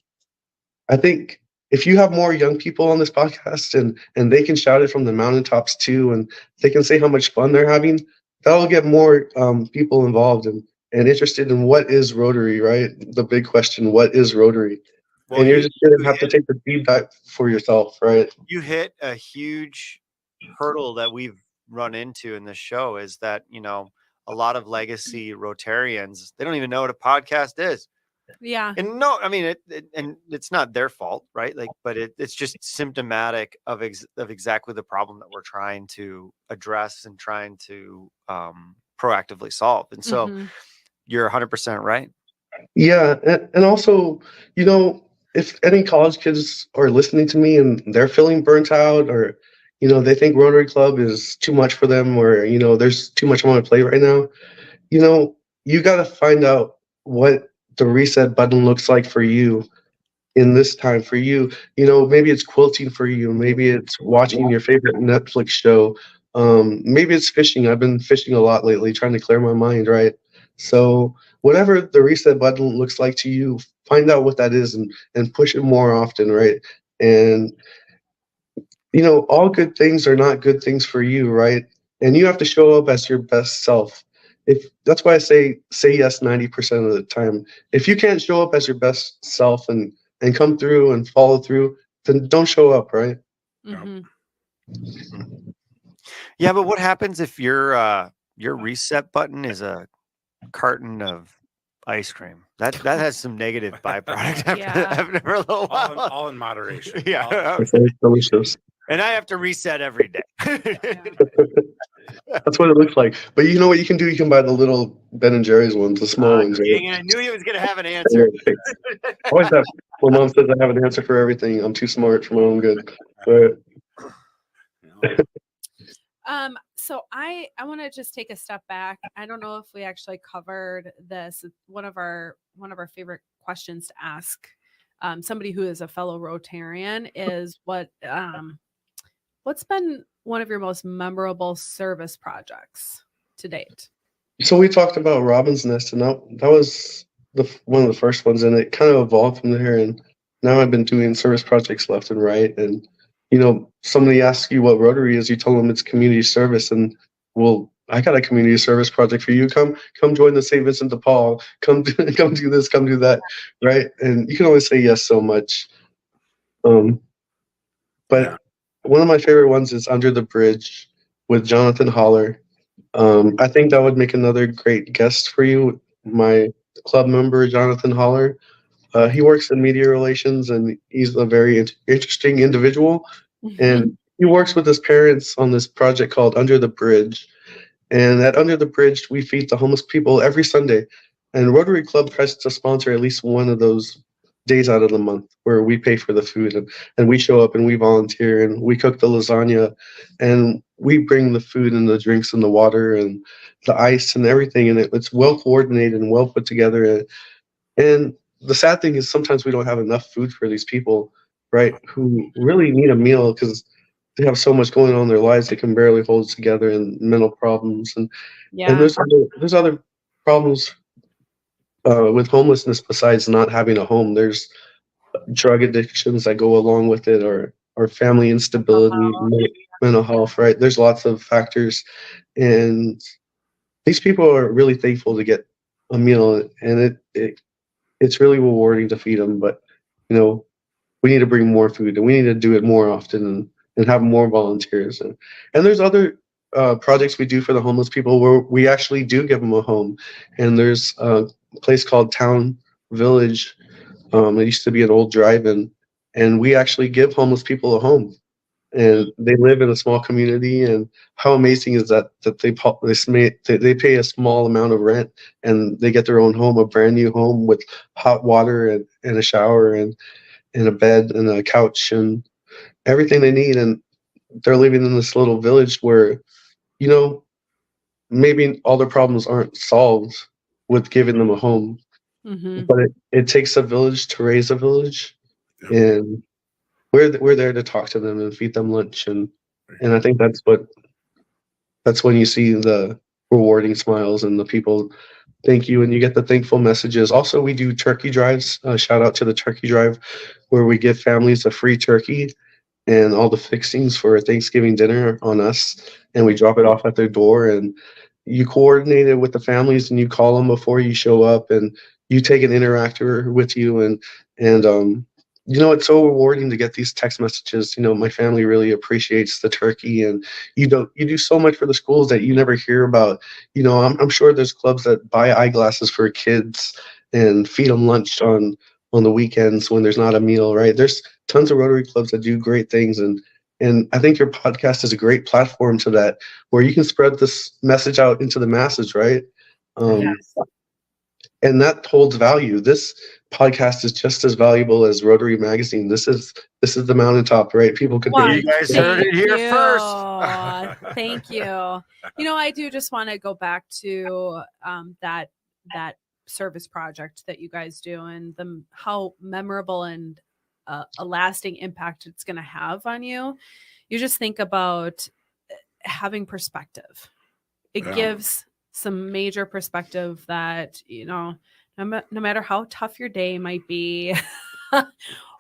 Speaker 4: I think if you have more young people on this podcast and they can shout it from the mountaintops too, and they can say how much fun they're having, that'll get more people involved and interested in what is Rotary, right? The big question, what is Rotary? Well, and you're just going to have to take the deep dive for yourself, right?
Speaker 2: You hit a huge hurdle that we've run into in this show is that, you know, a lot of legacy Rotarians, they don't even know what a podcast is.
Speaker 1: Yeah.
Speaker 2: And no, I mean, and it's not their fault, right? Like, but it's just symptomatic of exactly the problem that we're trying to address and trying to proactively solve. And so you're 100% right.
Speaker 4: Yeah. And also, you know, if any college kids are listening to me and they're feeling burnt out, or, you know, they think Rotary Club is too much for them, or, you know, there's too much on my plate right now, you know, you got to find out what the reset button looks like for you in this time for you. You know, maybe it's quilting for you. Maybe it's watching your favorite Netflix show. Maybe it's fishing. I've been fishing a lot lately, trying to clear my mind, right? So whatever the reset button looks like to you, find out what that is and push it more often, right? And you know, all good things are not good things for you, right? And you have to show up as your best self. If that's why I say yes 90% of the time. If you can't show up as your best self and come through and follow through, then don't show up, right?
Speaker 1: Mm-hmm.
Speaker 2: Yeah, but what happens if your reset button is a carton of ice cream? That has some negative byproduct after a little while.
Speaker 3: All in moderation.
Speaker 2: Yeah.
Speaker 4: It's always delicious.
Speaker 2: And I have to reset every day.
Speaker 4: That's what it looks like. But you know what you can do? You can buy the little Ben and Jerry's ones, the small ones. Right?
Speaker 2: Dang it, I knew he was going to have an answer.
Speaker 4: Always have. When mom says I have an answer for everything, I'm too smart for my own good. But
Speaker 1: so I want to just take a step back. I don't know if we actually covered this. One of our favorite questions to ask somebody who is a fellow Rotarian is what's been one of your most memorable service projects to date?
Speaker 4: So we talked about Robin's Nest, and that was one of the first ones, and it kind of evolved from there. And now I've been doing service projects left and right. And you know, somebody asks you what Rotary is, you tell them it's community service, and well, I got a community service project for you. Come join the St. Vincent de Paul. Come do this, come do that, right? And you can always say yes so much. But one of my favorite ones is Under the Bridge with Jonathan Holler. I think that would make another great guest for you. My club member, Jonathan Holler. He works in media relations, and he's a very interesting individual. And he works with his parents on this project called Under the Bridge. And at Under the Bridge, we feed the homeless people every Sunday. And Rotary Club tries to sponsor at least one of those days out of the month where we pay for the food, and we show up and we volunteer and we cook the lasagna and we bring the food and the drinks and the water and the ice and everything. And it's well coordinated and well put together. And the sad thing is sometimes we don't have enough food for these people, right, who really need a meal because they have so much going on in their lives they can barely hold together, and mental problems and there's other problems with homelessness besides not having a home. There's drug addictions that go along with it, or family instability, mental health, right? There's lots of factors, and these people are really thankful to get a meal, and it's really rewarding to feed them. But you know, we need to bring more food, and we need to do it more often, and have more volunteers. And there's other projects we do for the homeless people where we actually do give them a home. And there's a place called Town Village. It used to be an old drive-in, and we actually give homeless people a home. And they live in a small community. And how amazing is that they pay a small amount of rent, and they get their own home, a brand new home with hot water and a shower and a bed and a couch and everything they need. And they're living in this little village where, you know, maybe all their problems aren't solved with giving them a home. But it takes a village to raise a village, and we're there to talk to them and feed them lunch, and I think that's when you see the rewarding smiles and the people thank you, and you get the thankful messages. Also, we do turkey drives. Shout out to the turkey drive, where we give families a free turkey and all the fixings for Thanksgiving dinner on us, and we drop it off at their door. And you coordinate it with the families, and you call them before you show up, and you take an interactor with you, and you know, it's so rewarding to get these text messages. You know, my family really appreciates the turkey, and you do so much for the schools that you never hear about. You know, I'm sure there's clubs that buy eyeglasses for kids and feed them lunch on the weekends when there's not a meal, right? There's tons of Rotary clubs that do great things, and I think your podcast is a great platform to that, where you can spread this message out into the masses, right? Yes. And that holds value. This podcast is just as valuable as Rotary Magazine. This is this is the mountaintop, right? People could
Speaker 1: Well,
Speaker 4: hear
Speaker 2: You guys heard it here first.
Speaker 1: Thank you. You know, I do just want to go back to that service project that you guys do, and how memorable and a lasting impact it's going to have on you. You just think about having perspective. It gives some major perspective that, you know, no matter how tough your day might be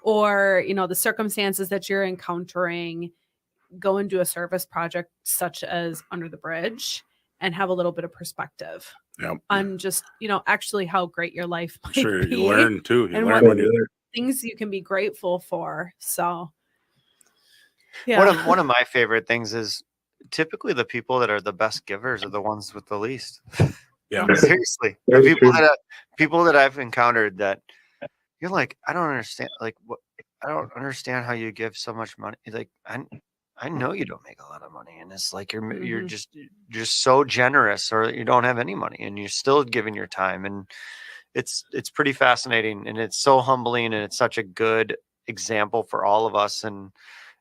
Speaker 1: or, you know, the circumstances that you're encountering, go and do a service project such as Under the Bridge and have a little bit of perspective on just, you know, actually how great your life might
Speaker 3: Sure,
Speaker 1: be.
Speaker 3: you learn too. You
Speaker 1: and
Speaker 3: learn when you
Speaker 1: things you can be grateful for. So, yeah.
Speaker 2: One of my favorite things is typically the people that are the best givers are the ones with the least.
Speaker 3: Yeah.
Speaker 2: Seriously. The people that I've encountered that you're like, I don't understand. Like, what? I don't understand how you give so much money. Like, I know you don't make a lot of money, and it's like you're just so generous, or you don't have any money, and you're still giving your time, and it's pretty fascinating, and it's so humbling, and it's such a good example for all of us. And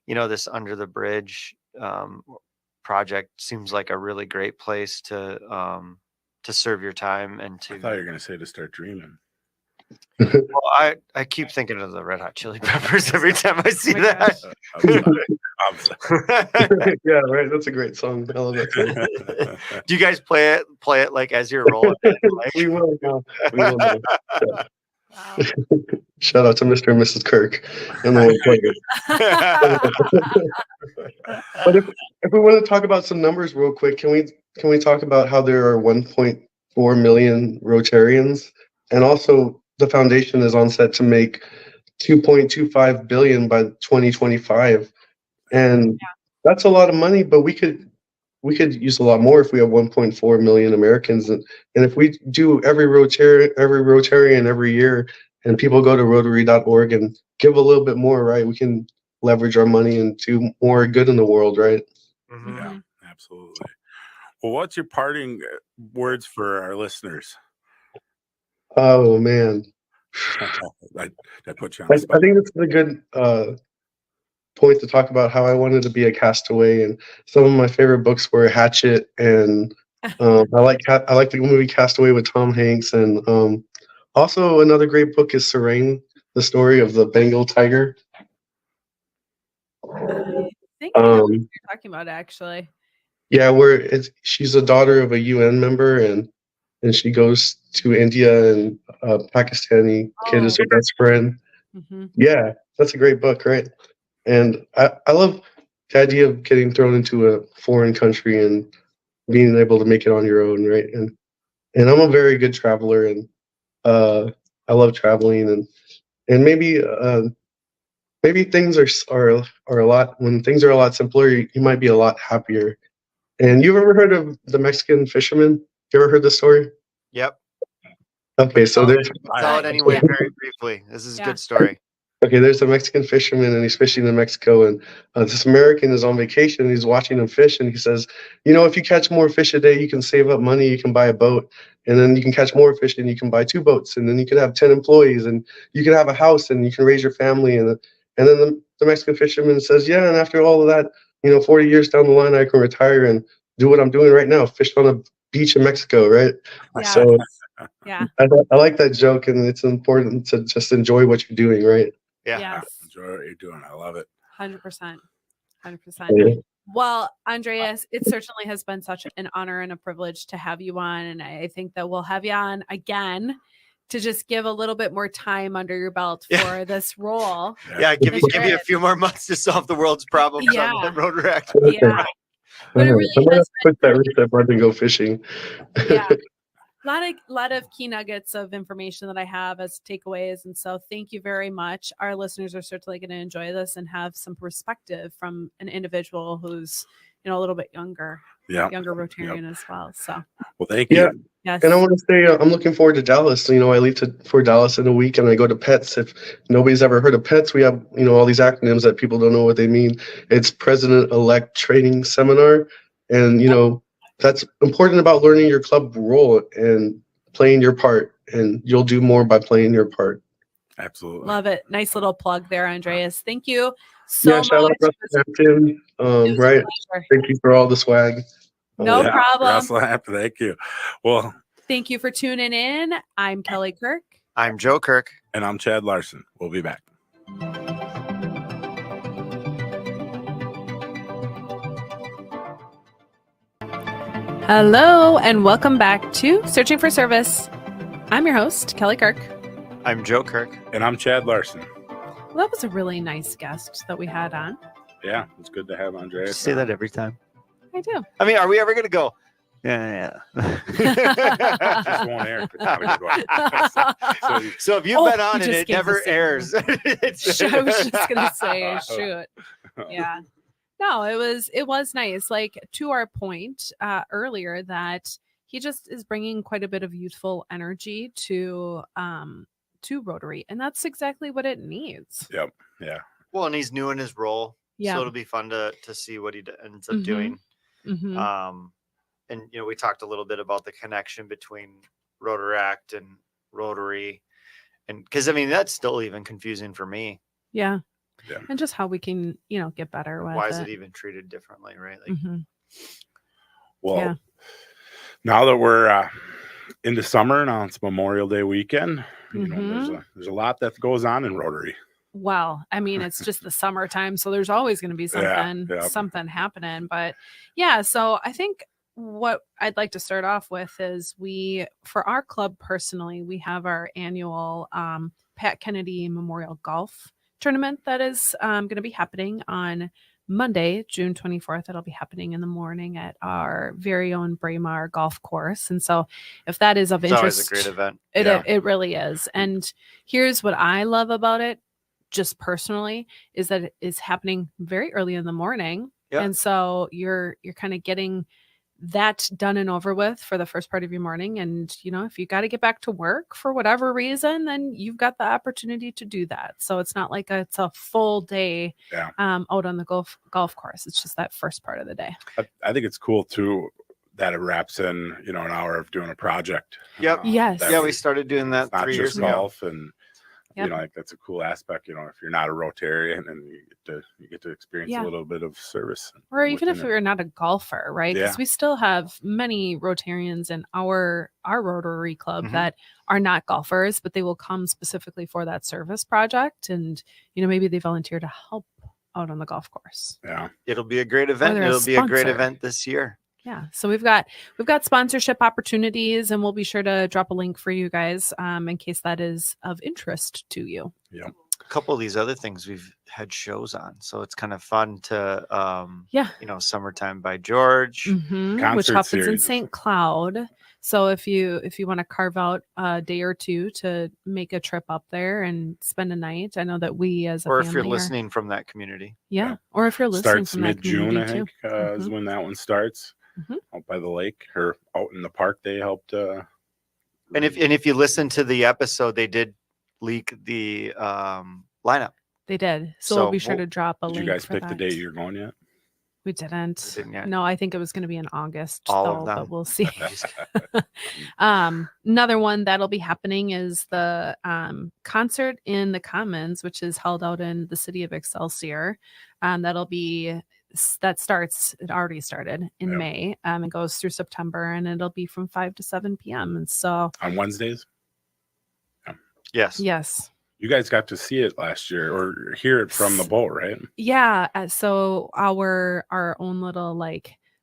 Speaker 2: you know, this Under the Bridge project seems like a really great place to serve your time and to.
Speaker 3: I thought you were going to say to start dreaming.
Speaker 2: Well, I keep thinking of the Red Hot Chili Peppers every time I see that.
Speaker 4: Yeah, right. That's a great song. I love that song.
Speaker 2: Do you guys play it like as you're rolling? Like...
Speaker 4: We will now. We will now. Yeah.
Speaker 1: Wow.
Speaker 4: Shout out to Mr. and Mrs. Kirk and the one. But if we want to talk about some numbers real quick, can we talk about how there are 1.4 million Rotarians, and also the foundation is on set to make 2.25 billion by 2025, and that's a lot of money. But we could use a lot more if we have 1.4 million Americans, and if we do every Rotarian every year, and people go to Rotary.org and give a little bit more, right? We can leverage our money and do more good in the world, right?
Speaker 2: Mm-hmm.
Speaker 3: Yeah, absolutely. Well, what's your parting words for our listeners?
Speaker 4: Oh man,
Speaker 3: that put you on the spot.
Speaker 4: I think this is a good point to talk about how I wanted to be a castaway, and some of my favorite books were Hatchet, and I like the movie Castaway with Tom Hanks, and also another great book is Serene, the story of the Bengal tiger.
Speaker 1: I think I know what you're talking about, actually.
Speaker 4: Yeah, where she's a daughter of a UN member, and she goes to India, and a Pakistani kid is her best friend.
Speaker 1: Mm-hmm.
Speaker 4: Yeah, that's a great book, right? And I love the idea of getting thrown into a foreign country and being able to make it on your own, right? And I'm a very good traveler, and I love traveling, and maybe things are a lot, when things are a lot simpler, you might be a lot happier. And you've ever heard of the Mexican fisherman? You ever heard the story?
Speaker 2: Yep.
Speaker 4: Okay, so there's
Speaker 2: tell it anyway very briefly. This is a good story.
Speaker 4: Okay, there's a Mexican fisherman, and he's fishing in Mexico, and this American is on vacation, and he's watching him fish, and he says, you know, if you catch more fish a day, you can save up money, you can buy a boat, and then you can catch more fish, and you can buy 2 boats, and then you can have 10 employees, and you can have a house, and you can raise your family. And then the Mexican fisherman says, yeah, and after all of that, you know, 40 years down the line, I can retire and do what I'm doing right now, fish on a beach in Mexico, right?
Speaker 1: Yeah.
Speaker 4: So
Speaker 1: yeah,
Speaker 4: I like that joke, and it's important to just enjoy what you're doing, right?
Speaker 2: Yeah.
Speaker 1: Yes.
Speaker 3: Enjoy what you're doing. I love it.
Speaker 1: 100%.
Speaker 4: Yeah.
Speaker 1: Well, Andreas, it certainly has been such an honor and a privilege to have you on. And I think that we'll have you on again to just give a little bit more time under your belt for this role.
Speaker 2: Yeah, give you a few more months to solve the world's problems on Rotaract.
Speaker 1: Yeah. But it really
Speaker 4: I'm gonna
Speaker 1: has
Speaker 4: put that reset button and go fishing.
Speaker 1: Yeah. lot of key nuggets of information that I have as takeaways. And so thank you very much. Our listeners are certainly going to enjoy this and have some perspective from an individual who's, you know, a little bit younger Rotarian as well. So,
Speaker 3: well, thank you.
Speaker 1: Yes.
Speaker 4: And I want to say I'm looking forward to Dallas. You know, I leave for Dallas in a week, and I go to PETS. If nobody's ever heard of PETS, we have, you know, all these acronyms that people don't know what they mean. It's President-elect Training Seminar, and you know, that's important about learning your club role and playing your part, and you'll do more by playing your part.
Speaker 3: Absolutely.
Speaker 1: Love it. Nice little plug there, Andreas. Thank you so
Speaker 4: Yeah, shout out
Speaker 1: much.
Speaker 4: Russell Hampton.
Speaker 1: It was a
Speaker 4: Right.
Speaker 1: pleasure.
Speaker 4: Thank you for all the swag.
Speaker 1: No problem.
Speaker 3: Russell Hampton, thank you. Well,
Speaker 1: Thank you for tuning in. I'm Kelly Kirk.
Speaker 2: I'm Joe Kirk.
Speaker 3: and I'm Chad Larson. We'll be back.
Speaker 1: Hello, and welcome back to Searching for Service. I'm your host, Kelly Kirk.
Speaker 2: I'm Joe Kirk.
Speaker 3: And I'm Chad Larson.
Speaker 1: Well, that was a really nice guest that we had on.
Speaker 3: Yeah, it's good to have Andreas.
Speaker 2: You say that every time.
Speaker 1: I do.
Speaker 2: I mean, are we ever going to go? Yeah.
Speaker 3: Just won't air.
Speaker 2: So if you've
Speaker 1: Oh,
Speaker 2: been on
Speaker 1: you
Speaker 2: and
Speaker 1: just
Speaker 2: it
Speaker 1: gave
Speaker 2: never
Speaker 1: the signal.
Speaker 2: airs,
Speaker 1: I was just gonna say, shoot. Yeah. No, it was nice. Like, to our point earlier, that he just is bringing quite a bit of youthful energy to Rotary, and that's exactly what it needs.
Speaker 3: Yep. Yeah.
Speaker 2: well, and he's new in his role,
Speaker 1: Yeah.
Speaker 2: so it'll be fun to see what he ends up
Speaker 1: Mhm.
Speaker 2: doing.
Speaker 1: Mm-hmm.
Speaker 2: And we talked a little bit about the connection between Rotaract and Rotary, and because I mean that's still even confusing for me.
Speaker 1: Yeah.
Speaker 3: Yeah.
Speaker 1: And just how we can, get better with
Speaker 2: Why is it even treated differently, right? Like,
Speaker 1: Mhm.
Speaker 3: Well,
Speaker 1: Yeah.
Speaker 3: now that we're into summer, now it's Memorial Day weekend.
Speaker 1: Mhm.
Speaker 3: There's a lot that goes on in Rotary.
Speaker 1: Well, I mean, it's just the summertime, so there's always going to be something happening. But yeah, so I think what I'd like to start off with is for our club personally, we have our annual Pat Kennedy Memorial Golf Tournament that is going to be happening on Monday, June 24th. It'll be happening in the morning at our very own Braemar Golf Course. And so if that is of
Speaker 2: it's
Speaker 1: interest,
Speaker 2: always a great event.
Speaker 1: it really is. And here's what I love about it, just personally, is that it is happening very early in the morning.
Speaker 2: Yeah.
Speaker 1: And so you're kind of getting that done and over with for the first part of your morning. And, if you got to get back to work for whatever reason, then you've got the opportunity to do that. So it's not like it's a full day out on the golf course. It's just that first part of the day.
Speaker 3: I think it's cool too that it wraps in, an hour of doing a project.
Speaker 2: Yep.
Speaker 1: Yes.
Speaker 2: Yeah, we started doing that
Speaker 3: Not
Speaker 2: 3 years
Speaker 3: just
Speaker 2: ago.
Speaker 3: golf, and
Speaker 1: Yep.
Speaker 3: like that's a cool aspect. If you're not a Rotarian, and you get to experience
Speaker 1: Yeah.
Speaker 3: a little bit of service.
Speaker 1: Or even if
Speaker 3: within it.
Speaker 1: you're not a golfer, right? Because
Speaker 3: Yeah.
Speaker 1: we still have many Rotarians in our Rotary Club
Speaker 2: Mhm.
Speaker 1: that are not golfers, but they will come specifically for that service project. And, maybe they volunteer to help out on the golf course.
Speaker 3: Yeah.
Speaker 2: It'll be a great event.
Speaker 1: they're a
Speaker 2: It'll be a great
Speaker 1: sponsor.
Speaker 2: event this year.
Speaker 1: Yeah. So we've got sponsorship opportunities, and we'll be sure to drop a link for you guys in case that is of interest to you.
Speaker 3: Yeah.
Speaker 2: A couple of these other things we've had shows on, so it's kind of fun to Summertime by George.
Speaker 1: Mhm, which
Speaker 3: Concert
Speaker 1: happens in
Speaker 3: series.
Speaker 1: St. Cloud. So if you want to carve out a day or two to make a trip up there and spend a night, I know that we as a
Speaker 2: Or
Speaker 1: family
Speaker 2: if you're
Speaker 1: are-
Speaker 2: listening from that community.
Speaker 1: yeah, or if you're listening
Speaker 3: Starts
Speaker 1: from that
Speaker 3: mid-June,
Speaker 1: community
Speaker 3: I think,
Speaker 1: too.
Speaker 3: is when that one starts.
Speaker 1: Mhm.
Speaker 3: Out by the lake or out in the park. They helped.
Speaker 2: And if you listen to the episode, they did leak the lineup.
Speaker 1: They did. So
Speaker 2: So
Speaker 1: we'll be sure to drop a
Speaker 3: did
Speaker 1: link.
Speaker 3: you guys
Speaker 1: for
Speaker 3: pick the
Speaker 1: that.
Speaker 3: date you're going yet?
Speaker 1: We didn't.
Speaker 2: Didn't yet.
Speaker 1: No, I think it was going to be in August,
Speaker 2: All of
Speaker 1: though,
Speaker 2: them.
Speaker 1: but we'll see. Another one that'll be happening is the concert in the Commons, which is held out in the city of Excelsior. It already started in May. It goes through September, and it'll be from 5 to 7 p.m. And so
Speaker 3: On Wednesdays?
Speaker 2: Yes.
Speaker 1: yes.
Speaker 3: You guys got to see it last year or hear it from the boat, right?
Speaker 1: Yeah. So our own little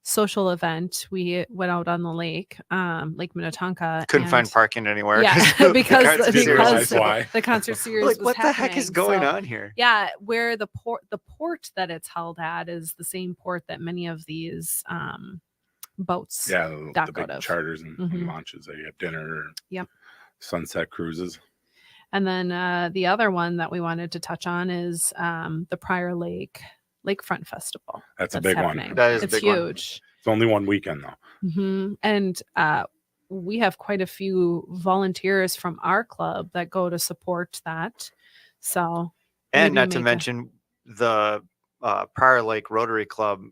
Speaker 1: social event, we went out on the lake, Lake Minnetonka.
Speaker 2: Couldn't find parking anywhere.
Speaker 1: Yeah,
Speaker 2: the
Speaker 1: because
Speaker 2: concert series
Speaker 3: realize
Speaker 2: was-
Speaker 3: why.
Speaker 1: the concert series
Speaker 2: like,
Speaker 1: was
Speaker 2: what the heck is
Speaker 1: happening.
Speaker 2: going
Speaker 1: So,
Speaker 2: on here?
Speaker 1: Yeah, where the port that it's held at is the same port that many of these boats.
Speaker 3: Yeah, the
Speaker 1: dock
Speaker 3: big
Speaker 1: out of.
Speaker 3: charters and
Speaker 1: Mhm.
Speaker 3: launches. They have dinner.
Speaker 1: Yep.
Speaker 3: Sunset cruises.
Speaker 1: And then the other one that we wanted to touch on is the Prior Lakefront Festival.
Speaker 3: That's a big one.
Speaker 1: happening.
Speaker 2: That is a
Speaker 1: It's
Speaker 2: big one.
Speaker 1: huge.
Speaker 3: It's only one weekend though.
Speaker 1: Mm-hmm. And we have quite a few volunteers from our club that go to support that. So,
Speaker 2: And
Speaker 1: maybe
Speaker 2: not to
Speaker 1: make a-
Speaker 2: mention the Prior Lake Rotary Club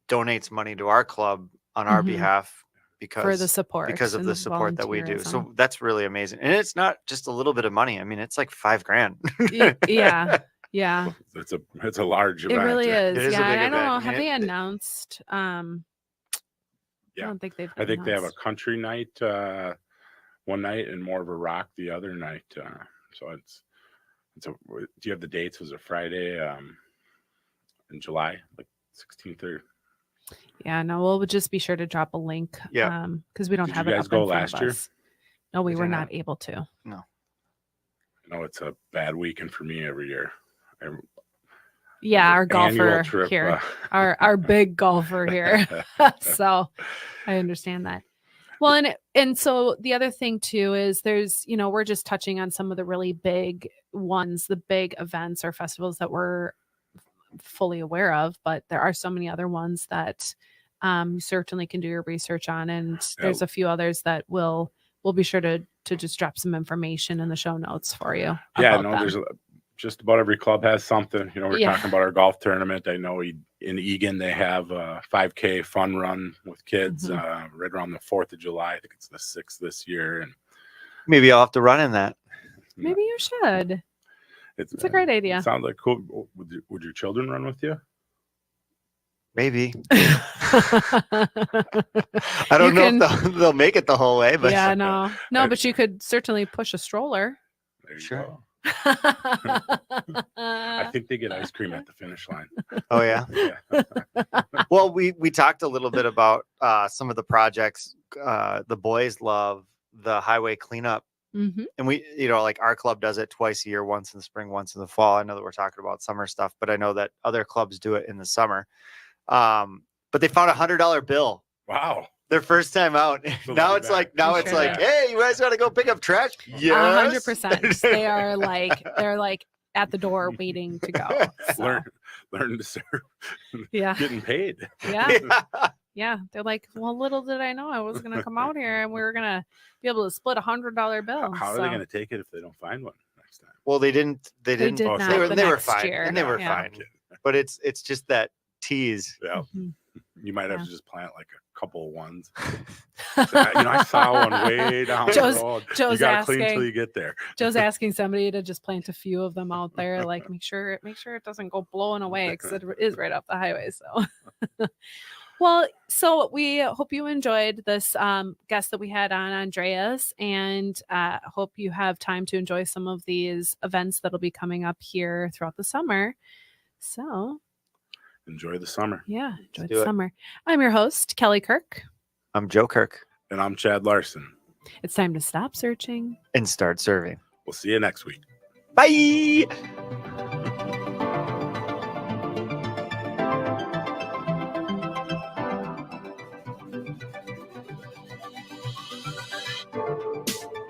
Speaker 2: donates money to our club on our
Speaker 1: Mhm.
Speaker 2: behalf
Speaker 1: for the support
Speaker 2: because of
Speaker 1: and
Speaker 2: the support that we do.
Speaker 1: volunteerism.
Speaker 2: So that's really amazing. And it's not just a little bit of money. I mean, it's like $5,000.
Speaker 1: Yeah. Yeah.
Speaker 3: It's a large
Speaker 1: It
Speaker 3: event.
Speaker 1: really is.
Speaker 2: It is a
Speaker 1: Yeah.
Speaker 2: big
Speaker 1: And I don't
Speaker 2: event.
Speaker 1: know.
Speaker 2: I
Speaker 1: Have
Speaker 2: mean,
Speaker 1: they announced? I don't think they've.
Speaker 3: I think they have a
Speaker 1: announced.
Speaker 3: country night one night and more of a rock the other night. So do you have the dates? Was it Friday in July, like 16th or?
Speaker 1: Yeah, no, we'll just be sure to drop a link.
Speaker 2: Yeah.
Speaker 1: Because we don't
Speaker 3: Did
Speaker 1: have
Speaker 3: you
Speaker 1: it
Speaker 3: guys
Speaker 1: up
Speaker 3: go
Speaker 1: in front
Speaker 3: last
Speaker 1: of
Speaker 3: year?
Speaker 1: us. No, we
Speaker 2: We
Speaker 1: were
Speaker 2: did
Speaker 1: not
Speaker 2: not.
Speaker 1: able to.
Speaker 2: No.
Speaker 3: No, it's a bad weekend for me every year.
Speaker 1: Yeah, our
Speaker 3: Annual
Speaker 1: golfer
Speaker 3: trip,
Speaker 1: here, our big golfer here. So I understand that. Well, and so the other thing too is there's, we're just touching on some of the really big ones, the big events or festivals that we're fully aware of, but there are so many other ones that you certainly can do your research on, and there's a few others that we'll be sure to just drop some information in the show notes for you.
Speaker 3: Yeah, no, there's just about every club has something. We're talking about our golf tournament. I know in Egan they have a 5K fun run with kids right around the 4th of July. I think it's the 6th this year, and
Speaker 2: Maybe I'll have to run in that.
Speaker 1: Maybe you should. It's a great idea.
Speaker 3: It sounds like cool. Would your children run with you?
Speaker 2: Maybe. I don't know if they'll make it the whole way, but
Speaker 1: yeah, no, but you could certainly push a stroller.
Speaker 3: There you
Speaker 2: Sure.
Speaker 3: go. I think they get ice cream at the finish line.
Speaker 2: Oh yeah. Well, we talked a little bit about some of the projects. The boys love the highway cleanup, and we, like our club does it twice a year, once in the spring, once in the fall. I know that we're talking about summer stuff, but I know that other clubs do it in the summer. But they found $100 bill.
Speaker 3: Wow.
Speaker 2: Their first time out. Now it's like, hey, you guys want to go pick up trash? Yes.
Speaker 1: 100%. They're like at the door waiting to go. So.
Speaker 3: Learn to serve.
Speaker 1: Yeah.
Speaker 3: Getting paid.
Speaker 1: Yeah. Yeah. They're like, well, little did I know I was going to come out here and we were going to be able to split $100 bill.
Speaker 3: How are they going to take it if they don't find one next time?
Speaker 2: Well, they didn't. They
Speaker 1: did not
Speaker 2: they were
Speaker 1: next
Speaker 2: fine.
Speaker 1: year.
Speaker 2: And they were fine. But it's just that tease.
Speaker 3: Yeah. You might have to just plant like a couple of ones. I saw one way down the road.
Speaker 1: Joe's
Speaker 3: you gotta
Speaker 1: asking,
Speaker 3: clean until you get there.
Speaker 1: Joe's asking somebody to just plant a few of them out there, like make sure it doesn't go blowing away because it is right off the highway. So, well, so we hope you enjoyed this guest that we had on, Andreas, and hope you have time to enjoy some of these events that'll be coming up here throughout the summer. So.
Speaker 3: Enjoy the summer.
Speaker 1: Yeah, enjoy the summer. I'm your host, Kelly Kirk.
Speaker 2: I'm Joe Kirk.
Speaker 3: And I'm Chad Larson.
Speaker 1: It's time to stop searching
Speaker 2: and start serving.
Speaker 3: We'll see you next week.
Speaker 2: Bye.